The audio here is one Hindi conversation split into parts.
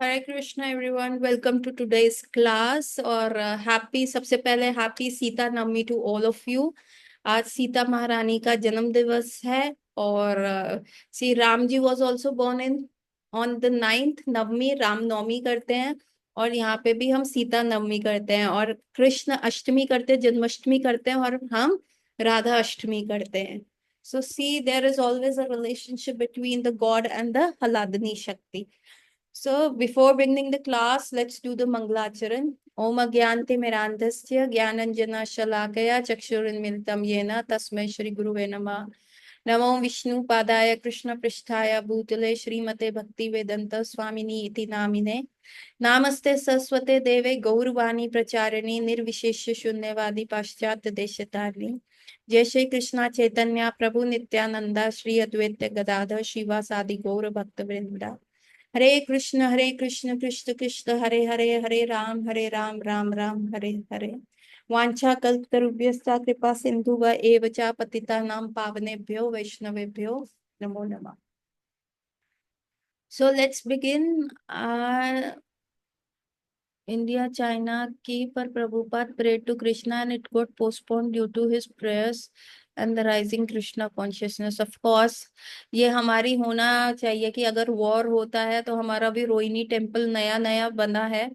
Hare Krishna everyone, welcome to today's class. और हैप्पी सबसे पहले happy Sita Navami to all of you. आज सीता महारानी का जन्म दिवस है। और Shri Ram ji was also born in on the 9th Navami, Ram Navami करते हैं। और यहाँ पे भी हम सीता नवमी करते हैं, और कृष्ण अष्टमी करते हैं, जन्माष्टमी करते हैं, और हम राधा अष्टमी करते हैं। So see there is always a relationship between the god and the hladini shakti. So before beginning the class, let's do the Mangalacharan. Om Agyanti Mirantasya Gyananjana Shalakaya Chakshurinmilitam Yena Tasmai Shri Guruve Namah. Namo Vishnu Padaya Krishna Pristhaya Bhutale Srimate Bhakti Vedanta Swamini Iti Namine. Namaste Saraswate Deve Gaurvani Pracharini Nirvishesha Shunyavadi Paschat Deshatarni. जय श्री कृष्णा चैतन्य प्रभु नित्यानंदा श्री अद्वैत गदाधर शिवासादि गौर भक्त वृंदा. हरे कृष्ण कृष्ण कृष्ण हरे हरे, हरे राम राम राम हरे हरे. वांछा कल्पतरुभ्यश्च कृपा सिंधु एव च पतितानां पावनेभ्यो वैष्णवेभ्यो नमो नमः. So let's begin. India, China, key पर Prabhupada prayed to Krishna and it got postponed due to his prayers and the rising Krishna consciousness. Of course, ये हमारी होना चाहिए कि अगर वॉर होता है तो हमारा भी रोहिणी टेम्पल नया नया बना है.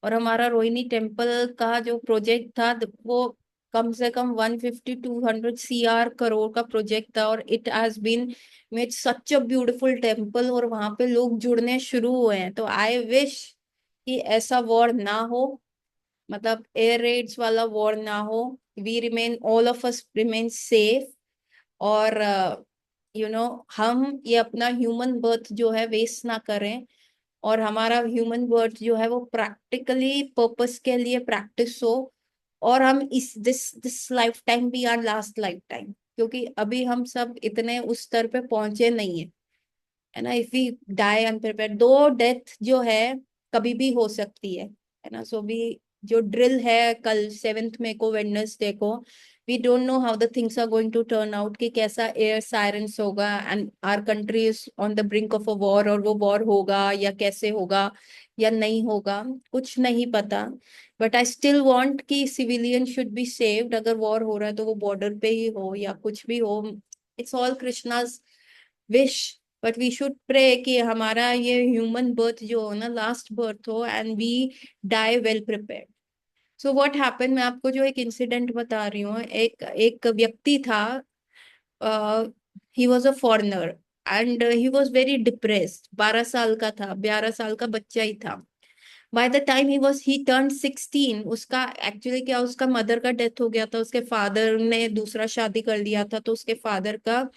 और हमारा रोहिणी टेम्पल का जो प्रोजेक्ट था वो कम से कम 150-200 करोड़ का प्रोजेक्ट था. और it has been made such a beautiful temple, और वहां पे लोग जुड़ने शुरू हुए हैं. तो आई विश कि ऐसा वॉर ना हो, मतलब एयर रेड्स वाला वॉर ना हो. We remain, all of us remain safe. और हम ये अपना ह्यूमन बर्थ जो है वेस्ट ना करें. और हमारा ह्यूमन बर्थ जो है वो प्रैक्टिकली पर्पस के लिए प्रैक्टिस हो. और हम इस दिस लाइफ टाइम भी आर लास्ट लाइफ टाइम, क्योंकि अभी हम सब इतने उस स्तर पे पहुंचे नहीं है, है ना. इफ वी डाई अनप्रिपेयर्ड, दो डेथ जो है कभी भी हो सकती है ना. सो भी जो ड्रिल है कल 7th मई को, वेडनेसडे को, we don't know how the things are going to turn out, कि कैसा एयर सायरेंस होगा. And our country is on the brink of a war, और वो वॉर होगा या कैसे होगा या नहीं होगा, कुछ नहीं पता. बट आई स्टिल वांट कि सिविलियन शुड बी सेव्ड. अगर वॉर हो रहा है तो वो बॉर्डर पे ही हो या कुछ भी हो. It's all Krishna's wish. But we should pray कि हमारा ये ह्यूमन बर्थ जो हो ना, लास्ट बर्थ हो, and we die well prepared. So what happen, मैं आपको जो एक इंसिडेंट बता रही हूँ. एक एक व्यक्ति था. ही was a foreigner and he was very depressed. 12 साल का था, 12 साल का बच्चा ही था. Bye the time he turn 16, उसका एक्चुअली क्या, उसका मदर का डेथ हो गया था. उसके फादर ने दूसरा शादी कर लिया था. तो उसके फादर का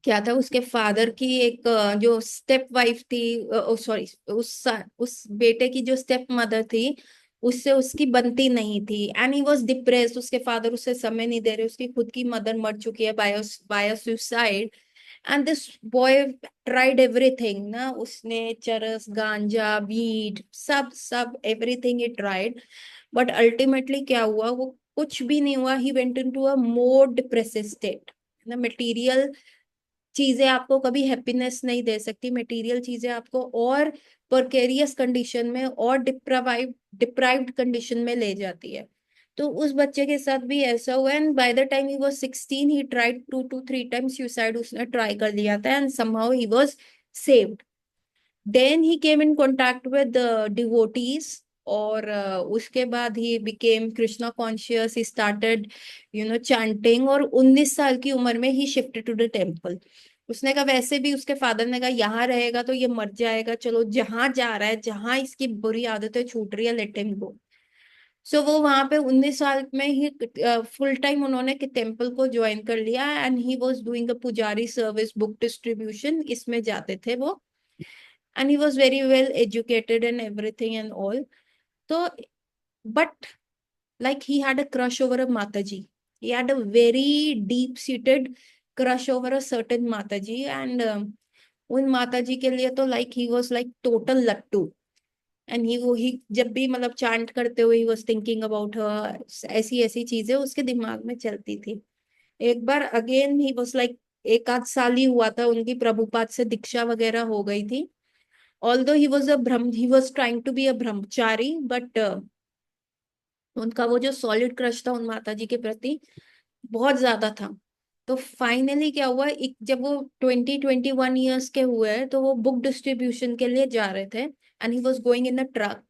क्या था, उसके फादर की एक जो स्टेप वाइफ थी, सॉरी, उस बेटे की जो स्टेप मदर थी, उससे उसकी बनती नहीं थी. And he was depressed. उसके फादर उसे समय नहीं दे रहे. उसकी खुद की मदर मर चुकी है bye suicide. And this boy tried everything ना. उसने चरस, गांजा, वीड, सब सब everything he tried. But ultimately क्या हुआ, वो कुछ भी नहीं हुआ. He went into a more depressive state. ना, मटेरियल चीजें आपको कभी हैप्पीनेस नहीं दे सकती. मटेरियल चीजें आपको और परकेरियस कंडीशन में और डिप्राइव्ड कंडीशन में ले जाती है. तो उस बच्चे के साथ भी ऐसा हुआ. And by the time he was 16, he tried 2 to 3 times suicide. उसने ट्राई कर लिया था and somehow he was saved. Then he came in contact with devotees. और उसके बाद he became Krishna conscious. He started chanting. और 19 साल की उम्र में he shifted to the temple. उसने कहा, वैसे भी उसके फादर ने कहा यहाँ रहेगा तो ये मर जाएगा, चलो जहां जा रहा है, जहां इसकी बुरी आदतें छूट रही है, लेट हिम गो. सो वो वहां पे 19 साल में ही फुल टाइम उन्होंने कि टेम्पल को ज्वाइन कर लिया. And he was doing a पुजारी सर्विस, बुक डिस्ट्रीब्यूशन, इसमें जाते थे वो. And he was very well educated and everything and all. So, but like he had a crush over a Mataji. He had a very deep-seated crush over a certain Mataji. And उन माताजी के लिए तो like he was like total लट्टू. एंड ही जब भी मतलब चांट करते हुए he was thinking about her. ऐसी ऐसी चीजें उसके दिमाग में चलती थी. एक बार अगेन ही वॉज लाइक, एक आध साल ही हुआ था उनकी प्रभुपाद से दीक्षा वगैरह हो गई थी. ऑल्दो ही वॉज अ ब्रह्म, he was trying to be a brahmachari, but उनका वो जो सॉलिड क्रश था उन माता जी के प्रति बहुत ज्यादा था। तो फाइनली क्या हुआ, एक जब वो 21 के हुए तो वो बुक डिस्ट्रीब्यूशन के लिए जा रहे थे, and he was going in a truck.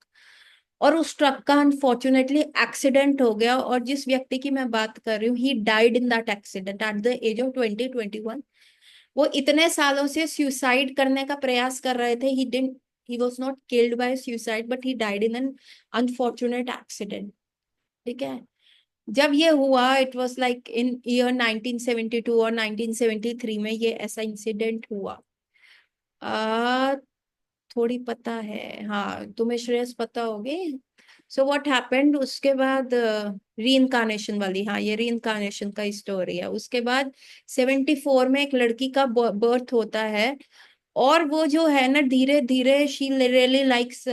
और उस ट्रक का अनफॉर्चुनेटली एक्सीडेंट हो गया, और जिस व्यक्ति की मैं बात कर रही हूँ, he died in that accident at the age of 2021। वो इतने सालों से सुसाइड करने का प्रयास कर रहे थे, he was not killed by suicide, but he died in an unfortunate accident. ठीक है। जब ये हुआ, it was like in year 1972 और 1973 में ये ऐसा इंसिडेंट हुआ। आ थोड़ी पता है, हाँ तुम्हें श्रेयस पता होगी। सो व्हाट हैपेंड उसके बाद, री वाली, हाँ ये री का स्टोरी है। उसके बाद 74 में एक लड़की का बर्थ होता है, और वो जो है ना, धीरे धीरे शी रियली लाइक्स,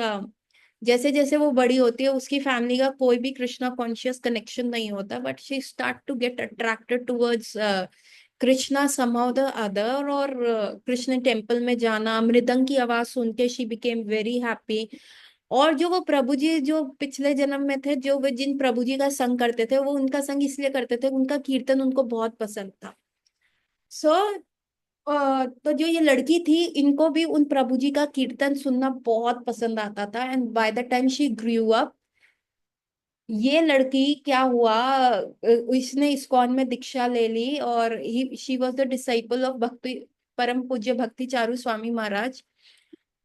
जैसे जैसे वो बड़ी होती है, उसकी फैमिली का कोई भी कृष्णा कॉन्शियस कनेक्शन नहीं होता, but she start to get attracted towards Krishna somehow the other. और कृष्ण टेम्पल में जाना, मृदंग की आवाज सुन के शी बिकेम वेरी हैप्पी। और जो वो प्रभु जी जो पिछले जन्म में थे, जो वे जिन प्रभु जी का संग करते थे, वो उनका संग इसलिए करते थे, उनका कीर्तन उनको बहुत पसंद था। सो तो जो ये लड़की थी, इनको भी उन प्रभु जी का कीर्तन सुनना बहुत पसंद आता था। And by the time she grew up, ये लड़की क्या हुआ, इसने इस्कॉन में दीक्षा ले ली, और he she was the disciple of Bhakti, परम पूज्य भक्ति चारू स्वामी महाराज।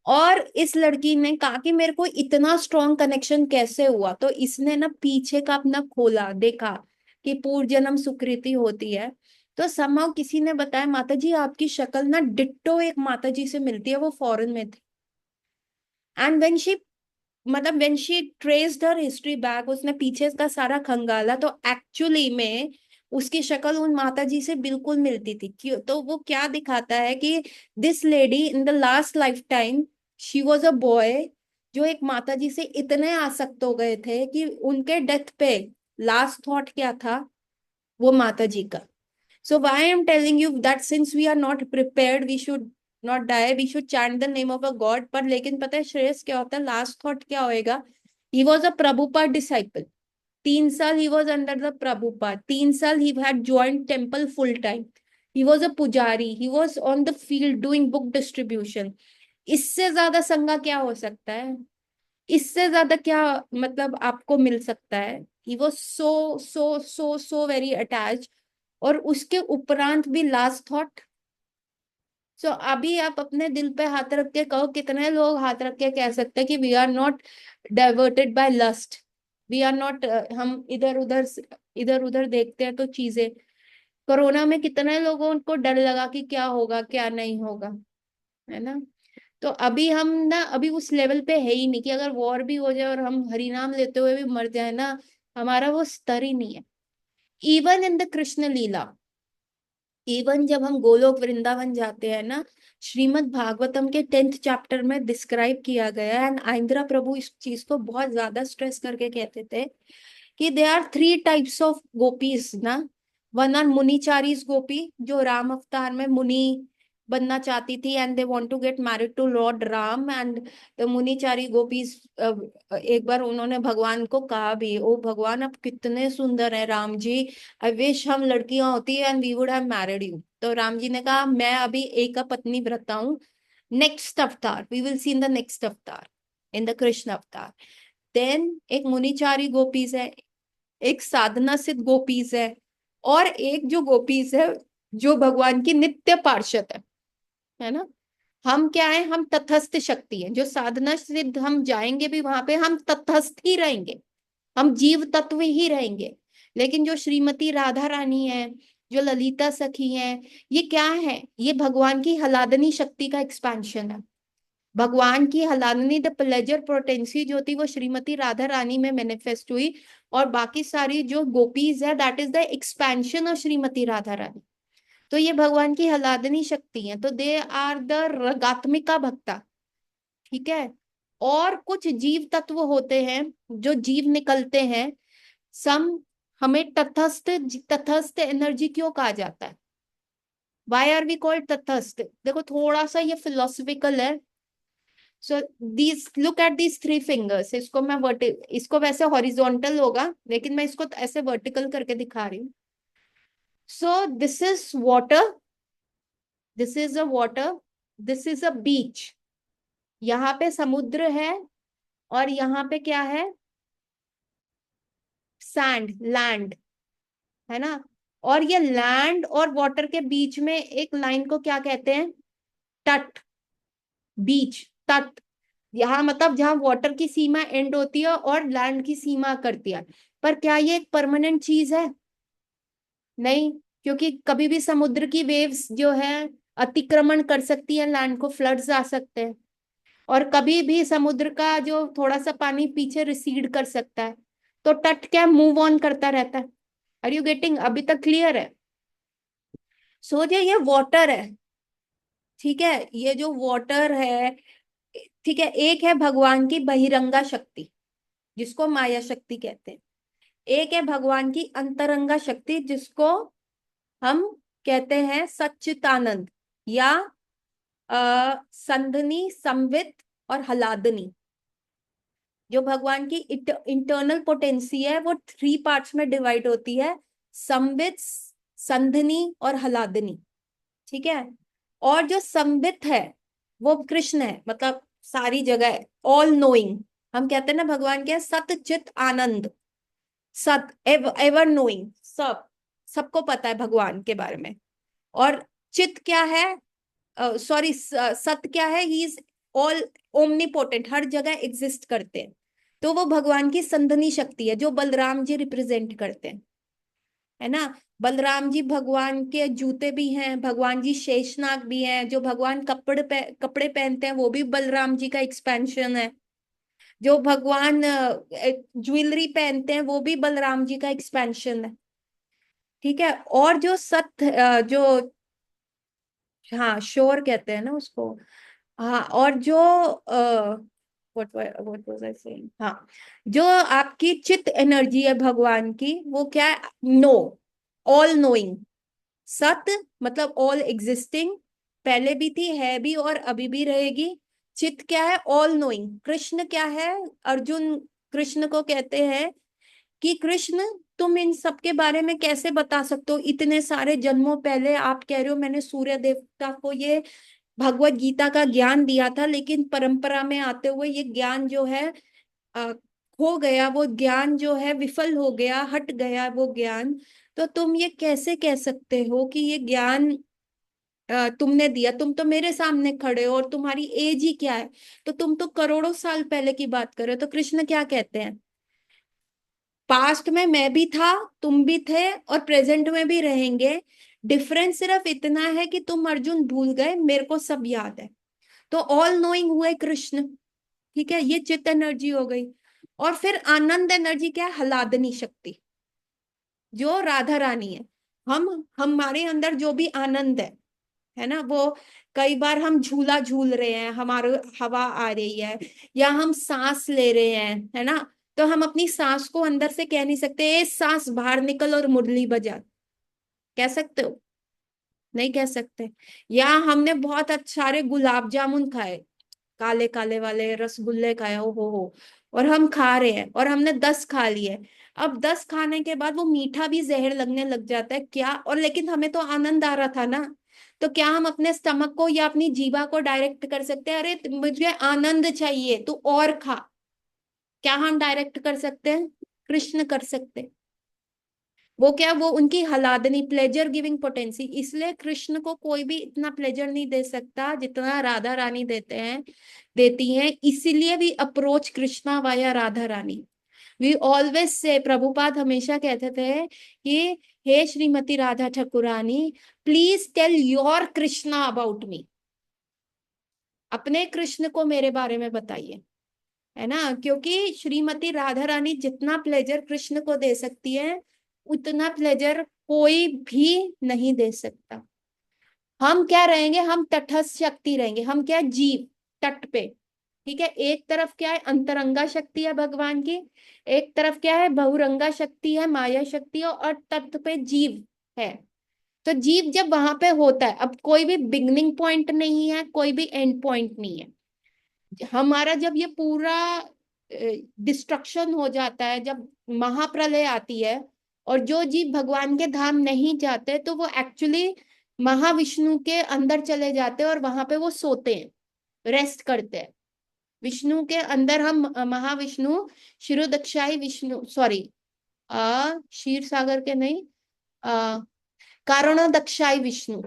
और इस लड़की ने कहा कि मेरे को इतना स्ट्रॉन्ग कनेक्शन कैसे हुआ, तो इसने ना पीछे का अपना खोला, देखा कि पूर्व जन्म सुकृति होती है। तो समहाउ किसी ने बताया, माता जी आपकी शक्ल ना डिट्टो एक माता जी से मिलती है, वो फॉरेन में थी। एंड व्हेन शी, मतलब when she traced her history back, उसने पीछे का सारा खंगाला, तो एक्चुअली में उसकी शक्ल उन माता जी से बिल्कुल मिलती थी। क्यों? तो वो क्या दिखाता है कि this lady in the last life time she was a boy, जो एक माता जी से इतने आसक्त हो गए थे कि उनके डेथ पे लास्ट थॉट क्या था, वो माता जी का। So why I am telling you that since we are not prepared, we should not die, we should chant the name of a God। पर लेकिन पता है श्रेयस क्या होता है, लास्ट थॉट क्या होएगा? He was a Prabhupada disciple। 3 साल he was under the Prabhupada, 3 साल he had joined temple full time, he was a pujari, he was on the field doing book distribution। इससे ज्यादा संगा क्या हो सकता है? इससे ज्यादा क्या मतलब आपको मिल सकता है? He was so so so so very attach. और उसके उपरांत भी लास्ट थॉट। सो अभी आप अपने दिल पे हाथ रख के कहो, कितने लोग हाथ रख के कह सकते हैं कि we are not diverted by lust, we are not, हम इधर उधर देखते हैं तो चीजें। कोरोना में कितने लोगों को डर लगा कि क्या होगा क्या नहीं होगा, है ना? तो अभी हम ना, अभी उस लेवल पे है ही नहीं कि अगर वॉर भी हो जाए और हम हरि नाम लेते हुए भी मर जाए ना, हमारा वो स्तर ही नहीं है। Even in the Krishna Leela, even जब हम गोलोक वृंदावन जाते हैं ना, श्रीमद् भागवतम के 10th चैप्टर में डिस्क्राइब किया गया है, एंड आइंद्रा प्रभु इस चीज को बहुत ज्यादा स्ट्रेस करके कहते थे कि they are 3 types of gopis ना। वन आर मुनिचारीज गोपी, जो राम अवतार में मुनि बनना चाहती थी, and they want to get married to lord Ram. And the मुनिचारी गोपीज, एक बार उन्होंने भगवान को कहा भी, ओ भगवान आप कितने सुंदर हैं राम जी, आई विश हम लड़कियां होती and we would have married you. तो राम जी ने कहा मैं अभी एक पत्नी व्रता हूँ, next avatar we will see in the next avatar, in the Krishna अवतार। देन एक मुनिचारी गोपीज है, एक साधना सिद्ध गोपीज और एक जो गोपीज है जो भगवान की नित्य पार्षद है ना। हम क्या है, हम तटस्थ शक्ति है, जो साधना सिद्ध हम जाएंगे भी वहां पे हम तटस्थ ही रहेंगे, हम जीव तत्व ही रहेंगे। लेकिन जो श्रीमती राधा रानी है, जो ललिता सखी है, ये क्या है? ये भगवान की हलादनी शक्ति का एक्सपेंशन है। भगवान की हलादनी द प्लेजर पोटेंसी जो थी, वो श्रीमती राधा रानी में मैनिफेस्ट हुई। और बाकी सारी जो गोपीज है, that is the expansion of Shrimati Radha Rani. तो ये भगवान की हलादनी शक्ति है, तो दे आर द रगात्मिका भक्ता। ठीक है। और कुछ जीव तत्व होते हैं जो जीव निकलते हैं, सम, हमें तटस्थ, तटस्थ एनर्जी क्यों कहा जाता है? वाई आर वी कॉल्ड तटस्थ? देखो थोड़ा सा ये फिलोसफिकल है। So these look at these three fingers, इसको मैं इसको वैसे हॉरिजॉन्टल होगा लेकिन मैं इसको ऐसे वर्टिकल करके दिखा रही हूँ। So this is water, this is a water, this is a beach. यहाँ पे समुद्र है और यहाँ पे क्या है, सैंड, लैंड, है ना। और ये लैंड और वाटर के बीच में एक लाइन को क्या कहते हैं, तट, बीच, तट। यहाँ मतलब जहाँ वाटर की सीमा एंड होती है और लैंड की सीमा करती है। पर क्या ये एक परमानेंट चीज है? नहीं, क्योंकि कभी भी समुद्र की वेव्स जो है अतिक्रमण कर सकती है लैंड को, फ्लड्स आ सकते हैं। और कभी भी समुद्र का जो थोड़ा सा पानी पीछे रिसीड कर सकता है। तो तट क्या मूव ऑन करता रहता है। Are you getting? अभी तक क्लियर है? सो जो ये वाटर है, ठीक है, ये जो वाटर है, ठीक है, एक है भगवान की बहिरंगा शक्ति जिसको माया शक्ति कहते हैं। एक है भगवान की अंतरंगा शक्ति जिसको हम कहते हैं सच्चिदानंद, या संधनी, संवित और हलादनी। जो भगवान की इंटरनल पोटेंसी है वो थ्री पार्ट्स में डिवाइड होती है, संवित, संधनी और हलादनी, ठीक है। और जो संवित है वो कृष्ण है, मतलब सारी जगह ऑल नोइंग। हम कहते हैं ना भगवान क्या है, सत चित आनंद, सत एवर नोइंग, सब, सबको पता है भगवान के बारे में। और चित क्या है, सॉरी, सत क्या है, ही इज ऑल ओमनीपोटेंट, हर जगह एग्जिस्ट करते हैं। तो वो भगवान की संधनी शक्ति है जो बलराम जी रिप्रेजेंट करते हैं, है ना। बलराम जी भगवान के जूते भी हैं, भगवान जी शेषनाग भी हैं, जो भगवान कपड़े पहनते हैं वो भी बलराम जी का एक्सपेंशन है। जो भगवान ज्वेलरी पहनते हैं वो भी बलराम जी का एक्सपेंशन है, ठीक है। और जो जो, हाँ शोर कहते हैं ना उसको। हाँ, और जो व्हाट वाज आई सेइंग, हाँ, जो आपकी चित एनर्जी है भगवान की वो क्या है, नो, ऑल नोइंग। सत मतलब ऑल एग्जिस्टिंग, पहले भी थी, है भी और अभी भी रहेगी। चित क्या है, ऑल नोइंग। कृष्ण क्या है, अर्जुन कृष्ण को कहते हैं कि कृष्ण, तुम इन सब के बारे में कैसे बता सकते हो, इतने सारे जन्मों पहले आप कह रहे हो मैंने सूर्य देवता को ये भगवत गीता का ज्ञान दिया था, लेकिन परंपरा में आते हुए ये ज्ञान जो है खो गया, वो ज्ञान जो है विफल हो गया, हट गया वो ज्ञान। तो तुम ये कैसे कह सकते हो कि ये ज्ञान तुमने दिया? तुम तो मेरे सामने खड़े हो और तुम्हारी एज ही क्या है, तो तुम तो करोड़ों साल पहले की बात कर रहे हो। तो कृष्ण क्या कहते हैं, पास्ट में मैं भी था, तुम भी थे और प्रेजेंट में भी रहेंगे। डिफरेंस सिर्फ इतना है कि तुम अर्जुन भूल गए, मेरे को सब याद है। तो ऑल नोइंग हुए कृष्ण, ठीक है, ये चित्त एनर्जी हो गई। और फिर आनंद एनर्जी क्या है, हलादनी शक्ति, जो राधा रानी है। हम हमारे अंदर जो भी आनंद है ना, वो कई बार हम झूला झूल रहे हैं, हमारे हवा आ रही है, या हम सांस ले रहे हैं, है ना। तो हम अपनी सांस को अंदर से कह नहीं सकते ए सांस बाहर निकल और मुरली बजा, कह सकते हो? नहीं कह सकते। या हमने बहुत अच्छे सारे गुलाब जामुन खाए, काले काले वाले रसगुल्ले खाए, ओ हो, और हम खा रहे हैं और हमने 10 खा लिए। अब 10 खाने के बाद वो मीठा भी जहर लगने लग जाता है क्या, और लेकिन हमें तो आनंद आ रहा था ना। तो क्या हम अपने स्टमक को या अपनी जीवा को डायरेक्ट कर सकते हैं, अरे मुझे आनंद चाहिए तू और खा? क्या हम डायरेक्ट कर सकते हैं? कृष्ण कर सकते हैं। वो क्या, वो उनकी हलादनी, प्लेजर गिविंग पोटेंसी, इसलिए कृष्ण को कोई भी इतना प्लेजर नहीं दे सकता जितना राधा रानी देते हैं, देती हैं। इसीलिए भी approach Krishna via Radha Rani. We always say, Prabhupada हमेशा कहते थे कि हे Shrimati Radha Thakurani, please tell your Krishna about me, अपने कृष्ण को मेरे बारे में बताइए, है ना। क्योंकि श्रीमती राधा रानी जितना प्लेजर कृष्ण को दे सकती है उतना प्लेजर कोई भी नहीं दे सकता। हम क्या रहेंगे, हम तटस्थ शक्ति रहेंगे, हम क्या, जीव, तट पे, ठीक है। एक तरफ क्या है, अंतरंगा शक्ति है भगवान की, एक तरफ क्या है, बहुरंगा शक्ति है, माया शक्ति है, और तट पे जीव है। तो जीव जब वहां पे होता है, अब कोई भी बिगनिंग पॉइंट नहीं है, कोई भी एंड पॉइंट नहीं है। हमारा जब ये पूरा डिस्ट्रक्शन हो जाता है, जब महाप्रलय आती है और जो जीव भगवान के धाम नहीं जाते तो वो एक्चुअली महाविष्णु के अंदर चले जाते हैं और वहां पे वो सोते हैं, रेस्ट करते हैं। विष्णु के अंदर हम महाविष्णु क्षीरोदक्षाई विष्णु, सॉरी, क्षीर सागर के नहीं, कारणोदक्षाई विष्णु,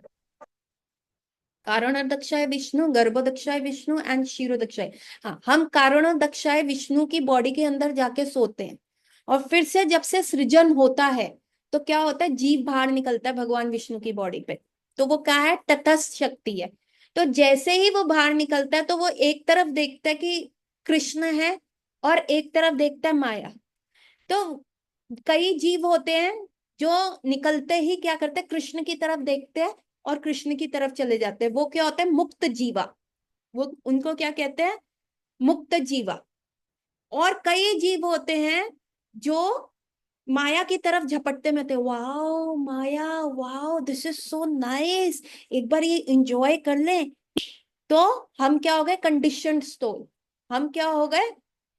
कारणोदक्षाय विष्णु, गर्भोदक्षाय विष्णु एंड क्षीरोदक्षाय। हाँ, हम कारणोदक्षाय विष्णु की बॉडी के अंदर जाके सोते हैं और फिर से जब से सृजन होता है तो क्या होता है, जीव बाहर निकलता है भगवान विष्णु की बॉडी पे। तो वो क्या है, तटस्थ शक्ति है। तो जैसे ही वो बाहर निकलता है तो वो एक तरफ देखता है कि कृष्ण है और एक तरफ देखता है माया। तो कई जीव होते हैं जो निकलते ही क्या करते हैं, कृष्ण की तरफ देखते हैं और कृष्ण की तरफ चले जाते हैं। वो क्या होता है, मुक्त जीवा। वो उनको क्या कहते हैं, मुक्त जीवा। और कई जीव होते हैं जो माया की तरफ झपटते में थे, wow Maya, wow this is so nice, एक बार ये इंजॉय कर लें। तो हम क्या हो गए, कंडीशनड सोल। हम क्या हो गए,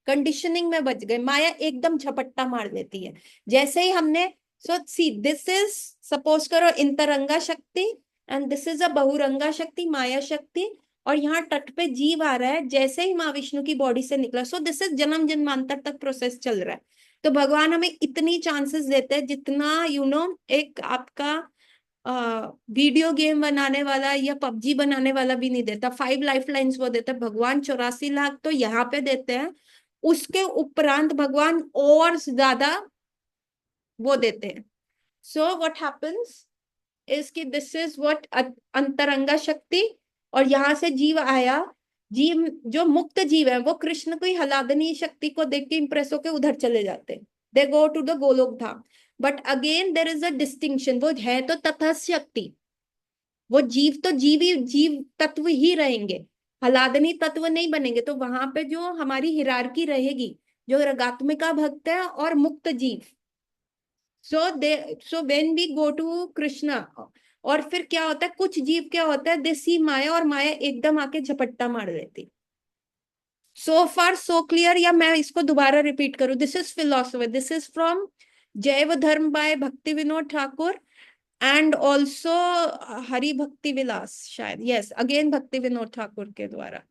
कंडीशनिंग में बच गए। माया एकदम झपट्टा मार देती है जैसे ही हमने, सो सी दिस इज, सपोज करो इंतरंगा शक्ति एंड दिस इज अ बहुरंगा शक्ति, माया शक्ति। और यहाँ तट पे जीव आ रहा है जैसे ही माँ विष्णु की बॉडी से निकला। सो दिस इज जन्म जन्मांतर तक प्रोसेस चल रहा है। तो भगवान हमें इतनी चांसेस देते हैं जितना एक आपका वीडियो गेम बनाने वाला या पबजी बनाने वाला भी नहीं देता। 5 लाइफ लाइन्स वो देता है, भगवान 84 लाख तो यहाँ पे देते हैं। उसके उपरांत भगवान और ज्यादा वो देते हैं। सो व्हाट हैपेंस इज कि दिस इज व्हाट अंतरंगा शक्ति। और यहां से जीव आया। जीव जो मुक्त जीव है वो कृष्ण की हलादनी शक्ति को देख के इंप्रेस होकर उधर चले जाते हैं, they go to the Goloka Dham. But again there is a distinction, वो है तो तटस्थ शक्ति, वो जीव तो जीव तत्व ही रहेंगे, हलादनी तत्व नहीं बनेंगे। तो वहां पे जो हमारी हिरारकी रहेगी, जो रगात्मिका भक्त है और मुक्त जीव। So when we go to Krishna, और फिर क्या होता है, कुछ जीव क्या होता है, दे सी माया और माया एकदम आके झपट्टा मार देती। सो फार सो क्लियर, या मैं इसको दोबारा रिपीट करूं, this is philosophy, this is from जैव धर्म बाय भक्ति विनोद ठाकुर एंड ऑल्सो हरि भक्ति विलास, शायद यस, अगेन भक्ति विनोद ठाकुर के द्वारा,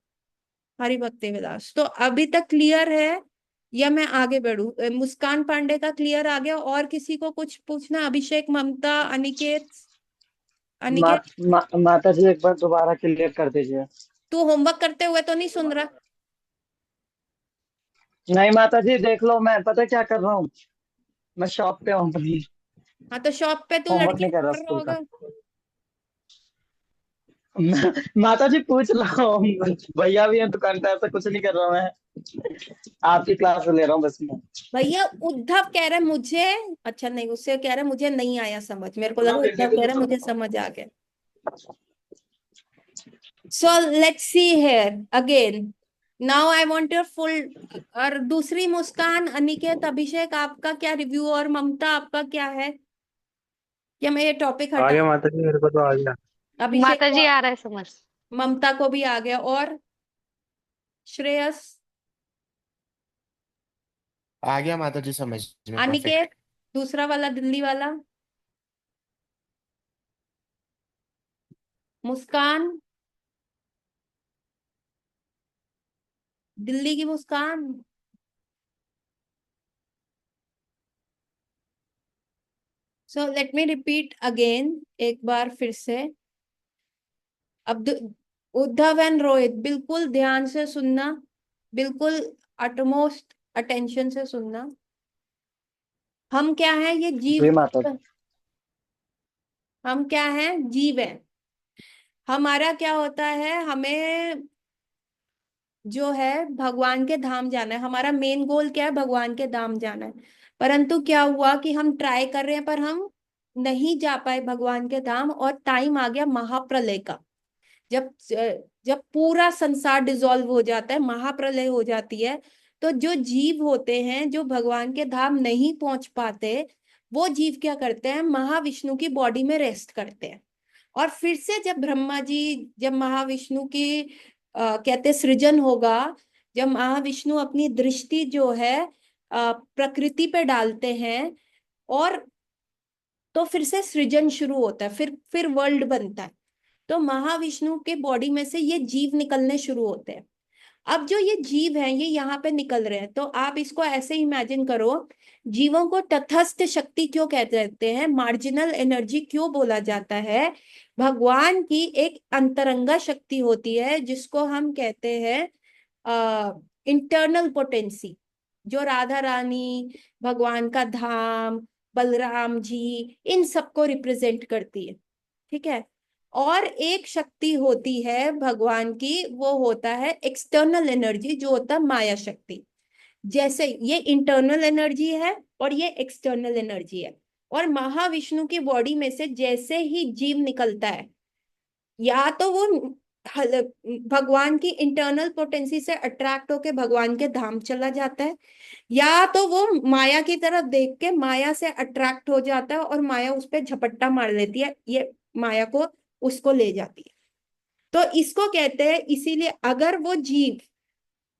हरि भक्ति विलास। तो अभी तक क्लियर है या मैं आगे बढ़ू? मुस्कान पांडे का क्लियर आ गया? और किसी को कुछ पूछना? अभिषेक, ममता, अनिकेत, मा, अनिकेत माता जी एक बार दोबारा क्लियर कर दीजिए। तू होमवर्क करते हुए तो नहीं सुन रहा? नहीं माता जी देख लो, मैं पता क्या कर रहा हूँ, मैं शॉप पे हूँ अपनी, हाँ तो शॉप पे तू होमवर्क नहीं लड़कियां कर रहा पढ़ रहा स्कूल का। होगा। माता जी पूछ लो, भैया भी है दुकान पे, ऐसा कुछ नहीं कर रहा मैं, आपकी क्लास ले रहा हूँ बस मैं। भैया उद्धव कह रहे मुझे, अच्छा नहीं, उससे कह रहे मुझे नहीं आया समझ, मेरे को लगा उद्धव कह रहे मुझे समझ आ गया। So let's see here again, now I want your full. और दूसरी, मुस्कान, अनिकेत, अभिषेक, आपका क्या रिव्यू? और ममता आपका क्या है? क्या मैं ये टॉपिक आ हटा? गया माता जी, मेरे को तो आ गया। अभिषेक माता को, जी आ रहा है समझ। ममता को भी आ गया। और श्रेयस, आ गया माता जी समझ में, परफेक्ट। अनिकेत, दूसरा वाला दिल्ली वाला, मुस्कान, दिल्ली की मुस्कान। So let me repeat again, एक बार फिर से। अब उद्धव एंड रोहित बिल्कुल ध्यान से सुनना, बिल्कुल अटमोस्ट अटेंशन से सुनना। हम क्या है, ये जी जीव, माता जी। हम क्या है, जीव है। हमारा क्या होता है, हमें जो है भगवान के धाम जाना है, हमारा मेन गोल क्या है, भगवान के धाम जाना है। परंतु क्या हुआ कि हम ट्राई कर रहे हैं पर हम नहीं जा पाए भगवान के धाम, और टाइम आ गया महाप्रलय का। जब जब पूरा संसार डिसॉल्व हो जाता है, महाप्रलय हो जाती है, तो जो जीव होते हैं जो भगवान के धाम नहीं पहुंच पाते, वो जीव क्या करते हैं, महाविष्णु की बॉडी में रेस्ट करते हैं। और फिर से जब ब्रह्मा जी, जब महाविष्णु की कहते सृजन होगा, जब महाविष्णु अपनी दृष्टि जो है प्रकृति पे डालते हैं, और तो फिर से सृजन शुरू होता है, फिर वर्ल्ड बनता है। तो महाविष्णु के बॉडी में से ये जीव निकलने शुरू होते हैं। अब जो ये जीव हैं ये यहाँ पे निकल रहे हैं, तो आप इसको ऐसे इमेजिन करो, जीवों को तटस्थ शक्ति क्यों कहते हैं, मार्जिनल एनर्जी क्यों बोला जाता है? भगवान की एक अंतरंगा शक्ति होती है जिसको हम कहते हैं इंटरनल पोटेंसी, जो राधा रानी, भगवान का धाम, बलराम जी, इन सबको रिप्रेजेंट करती है। ठीक है। और एक शक्ति होती है भगवान की, वो होता है एक्सटर्नल एनर्जी, जो होता है माया शक्ति। जैसे ये इंटरनल एनर्जी है और ये एक्सटर्नल एनर्जी है। और महाविष्णु की बॉडी में से जैसे ही जीव निकलता है, या तो वो भगवान की इंटरनल पोटेंसी से अट्रैक्ट होके भगवान के धाम चला जाता है, या तो वो माया की तरफ देख के माया से अट्रैक्ट हो जाता है और माया उस पर झपट्टा मार लेती है, ये माया को उसको ले जाती है। तो इसको कहते हैं, इसीलिए अगर वो जीव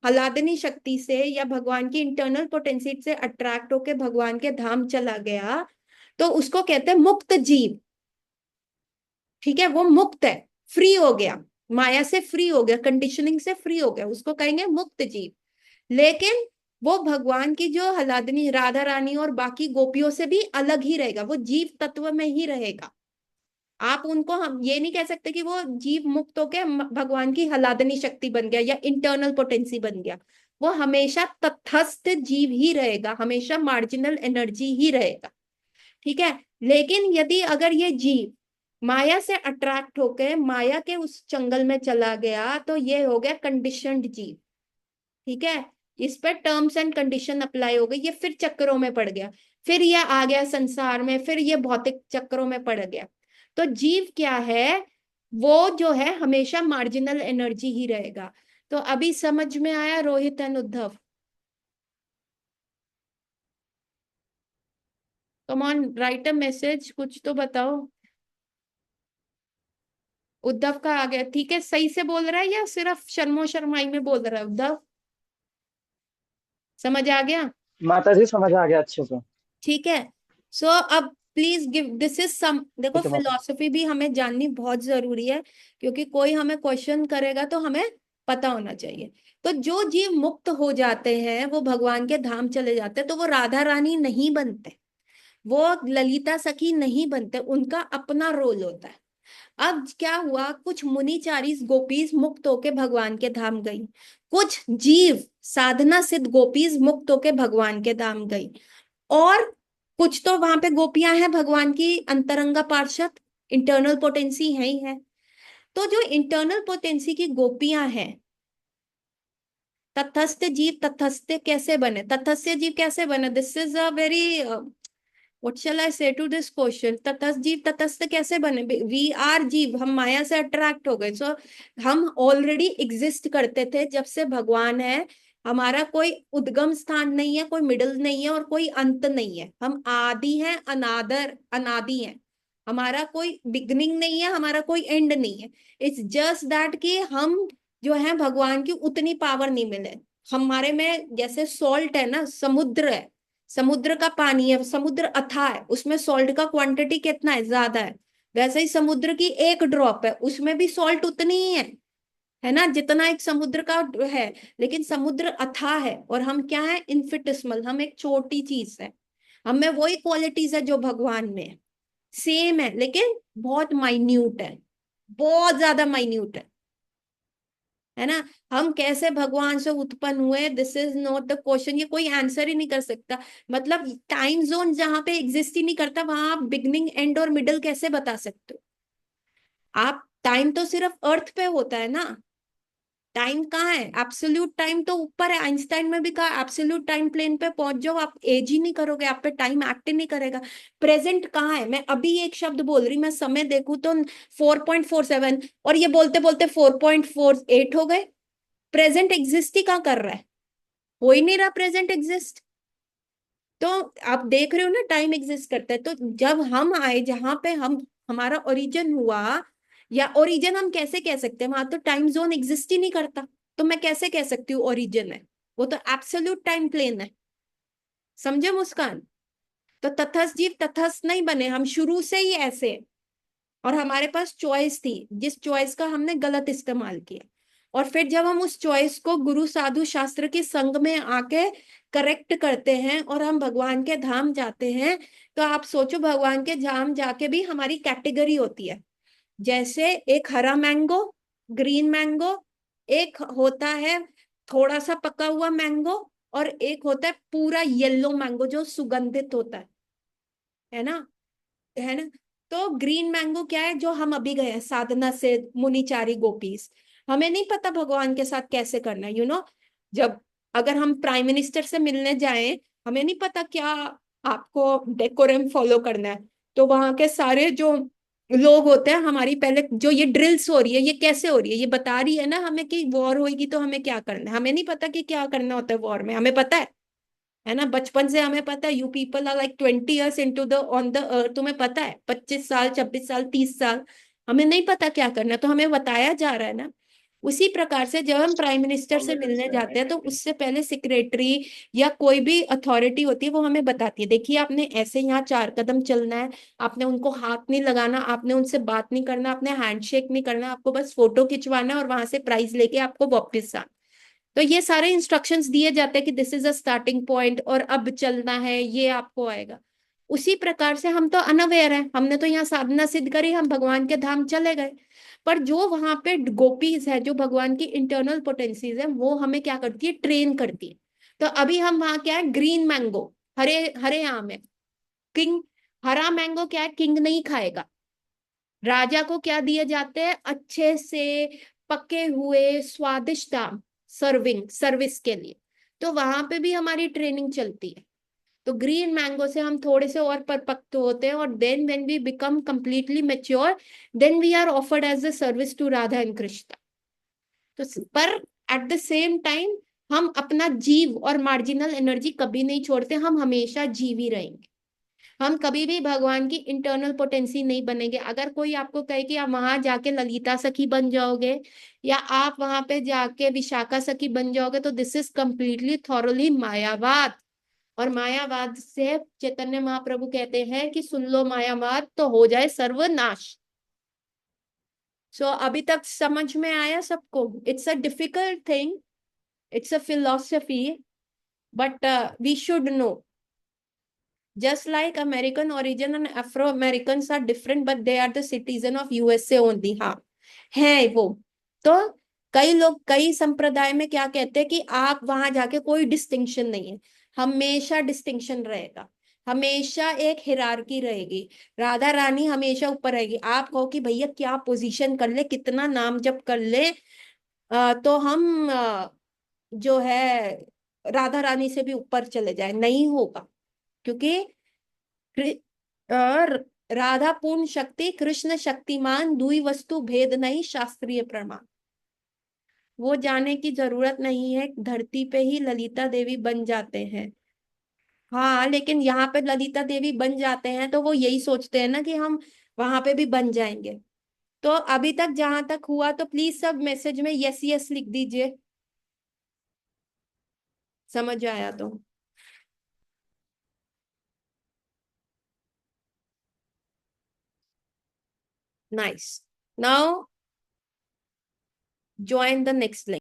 हलादनी शक्ति से या भगवान की इंटरनल पोटेंसी से अट्रैक्ट होके भगवान के धाम चला गया, तो उसको कहते हैं मुक्त जीव। ठीक है, वो मुक्त है, फ्री हो गया, माया से फ्री हो गया, कंडीशनिंग से फ्री हो गया, उसको कहेंगे मुक्त जीव। लेकिन वो भगवान की जो हलादनी राधा रानी और बाकी गोपियों से भी अलग ही रहेगा, वो जीव तत्व में ही रहेगा। आप उनको, हम ये नहीं कह सकते कि वो जीव मुक्त होके भगवान की हलादनी शक्ति बन गया या इंटरनल पोटेंसी बन गया। वो हमेशा तटस्थ जीव ही रहेगा, हमेशा मार्जिनल एनर्जी ही रहेगा। ठीक है। लेकिन यदि अगर ये जीव माया से अट्रैक्ट होकर माया के उस जंगल में चला गया, तो ये हो गया कंडीशनड जीव। ठीक है, इस पर टर्म्स एंड कंडीशन अप्लाई हो गई, ये फिर चक्रों में पड़ गया, फिर ये आ गया संसार में, फिर ये भौतिक चक्रों में पड़ गया। तो जीव क्या है, वो जो है हमेशा मार्जिनल एनर्जी ही रहेगा। तो अभी समझ में आया Rohit and Uddhav? Come on, right a message, कुछ तो बताओ। उद्धव का आ गया, ठीक है, सही से बोल रहा है या सिर्फ शर्मो शर्माई में बोल रहा है उद्धव? समझ आ गया? माता जी समझ आ गया अच्छे से। ठीक है। सो अब please give, this is some, देखो ठीक है माता। फिलोसफी भी हमें जाननी बहुत जरूरी है, क्योंकि कोई हमें क्वेश्चन करेगा तो हमें पता होना चाहिए। तो जो जीव मुक्त हो जाते हैं वो भगवान के धाम चले जाते हैं, तो वो राधा रानी नहीं बनते, वो ललिता सखी नहीं बनते, उनका अपना रोल होता है। अब क्या हुआ, कुछ मुनिचारी गोपीज मुक्त होके भगवान के धाम गई, कुछ जीव साधना सिद्ध गोपीज मुक्त होके भगवान के धाम गई, और कुछ तो वहां पे गोपियां हैं भगवान की अंतरंगा पार्षद, इंटरनल पोटेंसी है ही है। तो जो इंटरनल पोटेंसी की गोपियां हैं, तटस्थ जीव तटस्थ कैसे बने, तटस्थ जीव कैसे बने, this is a very, what shall I say to this question, तटस्थ जीव तटस्थ कैसे बने? वी आर जीव, हम माया से अट्रैक्ट हो गए, सो हम ऑलरेडी एग्जिस्ट करते थे जब से भगवान है। हमारा कोई उद्गम स्थान नहीं है, कोई मिडल नहीं है और कोई अंत नहीं है, हम आदि हैं, अनादर अनादि हैं। हमारा कोई बिगनिंग नहीं है, हमारा कोई एंड नहीं है। इट्स जस्ट दैट कि हम जो है भगवान की उतनी पावर नहीं मिले हमारे में। जैसे सॉल्ट है ना, समुद्र है, समुद्र का पानी है, समुद्र अथाह है, उसमें सॉल्ट का क्वांटिटी कितना है, ज्यादा है। वैसे ही समुद्र की एक ड्रॉप है, उसमें भी सॉल्ट उतनी ही है ना, जितना एक समुद्र का है। लेकिन समुद्र अथाह है और हम क्या है, इनफिनिटेसिमल, हम एक छोटी चीज है। हमें वही क्वालिटीज है जो भगवान में है, सेम है, लेकिन बहुत माइन्यूट है, बहुत ज्यादा माइन्यूट है ना। हम कैसे भगवान से उत्पन्न हुए, this is not the question, ये कोई आंसर ही नहीं कर सकता। मतलब टाइम जोन जहां पे एग्जिस्ट ही नहीं करता, वहां आप बिगनिंग एंड और मिडल कैसे बता सकते हो? आप टाइम तो सिर्फ अर्थ पे होता है ना, टाइम कहाँ है, एब्सोल्यूट टाइम तो ऊपर है। आइंस्टाइन में भी कहा एब्सोल्यूट टाइम प्लेन पे पहुंच जाओ, आप एज ही नहीं करोगे, आप पे टाइम एक्ट ही नहीं करेगा। प्रेजेंट कहाँ है, मैं अभी एक शब्द बोल रही, मैं समय देखूं तो 4.47, और ये बोलते बोलते 4.48 हो गए। प्रेजेंट एग्जिस्ट ही कहाँ कर रहा है, हो ही नहीं रहा प्रेजेंट एग्जिस्ट। तो आप देख रहे हो ना, टाइम एग्जिस्ट करता है। तो जब हम आए, जहां पे हम, हमारा ओरिजिन हुआ, या ओरिजिन हम कैसे कह सकते हैं, वहां तो टाइम जोन एग्जिस्ट ही नहीं करता, तो मैं कैसे कह सकती हूँ ओरिजिन है, वो तो एब्सोल्यूट टाइम प्लेन है। समझे मुस्कान? तो तथस्थ जीव तथस्थ नहीं बने, हम शुरू से ही ऐसे हैं। और हमारे पास चॉइस थी, जिस चॉइस का हमने गलत इस्तेमाल किया। और फिर जब हम उस चॉइस को गुरु साधु शास्त्र के संग में आके करेक्ट करते हैं और हम भगवान के धाम जाते हैं, तो आप सोचो भगवान के धाम जाके भी हमारी कैटेगरी होती है। जैसे एक हरा मैंगो, ग्रीन मैंगो, एक होता है थोड़ा सा पका हुआ मैंगो, और एक होता है पूरा येलो मैंगो जो सुगंधित होता है ना, है ना। तो ग्रीन मैंगो क्या है, जो हम अभी गए हैं साधना से मुनिचारी गोपीस, हमें नहीं पता भगवान के साथ कैसे करना है, जब अगर हम प्राइम मिनिस्टर से मिलने जाएं, हमें नहीं पता क्या आपको डेकोरम फॉलो करना है। तो वहां के सारे जो लोग होते हैं, हमारी पहले जो ये ड्रिल्स हो रही है, ये कैसे हो रही है, ये बता रही है ना हमें कि वॉर होगी तो हमें क्या करना है। हमें नहीं पता कि क्या करना होता है वॉर में, हमें पता है ना, बचपन से हमें पता है, you people are like 20 years into the on the earth, तुम्हें पता है 25 साल 26 साल 30 साल, हमें नहीं पता क्या करना है, तो हमें बताया जा रहा है ना। उसी प्रकार से जब हम प्राइम मिनिस्टर से मिलने जाते हैं, तो उससे पहले सेक्रेटरी या कोई भी अथॉरिटी होती है, वो हमें बताती है, देखिए आपने ऐसे यहाँ 4 कदम चलना है, आपने उनको हाथ नहीं लगाना, आपने उनसे बात नहीं करना, आपने हैंडशेक नहीं करना, आपको बस फोटो खिंचवाना है और वहां से प्राइज लेके आपको वापस आना। तो ये सारे इंस्ट्रक्शंस दिए जाते हैं कि this is a starting point और अब चलना है, ये आपको आएगा। उसी प्रकार से हम तो अनअवेयर हैं, हमने तो यहाँ साधना सिद्ध करी, हम भगवान के धाम चले गए। पर जो वहां पे गोपीज है, जो भगवान की इंटरनल पोटेंसीज है, वो हमें क्या करती है, ट्रेन करती है। तो अभी हम वहां क्या है, ग्रीन मैंगो, हरे हरे आम है, किंग, हरा मैंगो क्या है, किंग नहीं खाएगा। राजा को क्या दिए जाते हैं, अच्छे से पके हुए स्वादिष्ट आम, सर्विंग सर्विस के लिए। तो वहां पे भी हमारी ट्रेनिंग चलती है। तो ग्रीन मैंगो से हम थोड़े से और परिपक्व होते हैं, और then when we become completely mature, then we are offered as a service to Radha and Krishna. तो पर एट द सेम टाइम हम अपना जीव और मार्जिनल एनर्जी कभी नहीं छोड़ते, हम हमेशा जीव ही रहेंगे। हम कभी भी भगवान की इंटरनल पोटेंसी नहीं बनेंगे। अगर कोई आपको कहे कि आप वहां जाके ललिता सखी बन जाओगे, या आप वहां पे जाके विशाखा सखी बन जाओगे, तो दिस इज कंप्लीटली थॉरली मायावाद। और मायावाद से चैतन्य महाप्रभु कहते हैं कि सुन लो मायावाद तो हो जाए सर्वनाश। सो अभी तक समझ में आया सबको? It's a difficult thing, it's a philosophy, but we should know. Just like American origin and Afro-Americans are different, but they are the citizen of USA only. हाँ, है वो। तो कई लोग कई संप्रदाय में क्या कहते हैं कि आप वहां जाके कोई डिस्टिंक्शन नहीं है, हमेशा डिस्टिंक्शन रहेगा, हमेशा एक हिरार्की रहेगी, राधा रानी हमेशा ऊपर रहेगी। आप कहो कि भैया क्या पोजीशन कर ले, कितना नाम जप कर ले, तो हम जो है राधा रानी से भी ऊपर चले जाए, नहीं होगा। क्योंकि और राधा पूर्ण शक्ति, कृष्ण शक्तिमान, दुई वस्तु भेद नहीं शास्त्रीय प्रमाण। वो जाने की जरूरत नहीं है, धरती पे ही ललिता देवी बन जाते हैं। हाँ, लेकिन यहाँ पे ललिता देवी बन जाते हैं तो वो यही सोचते हैं ना कि हम वहां पे भी बन जाएंगे। तो अभी तक जहां तक हुआ, तो प्लीज सब मैसेज में यस यस लिख दीजिए, समझ आया तो। Nice. Now join the next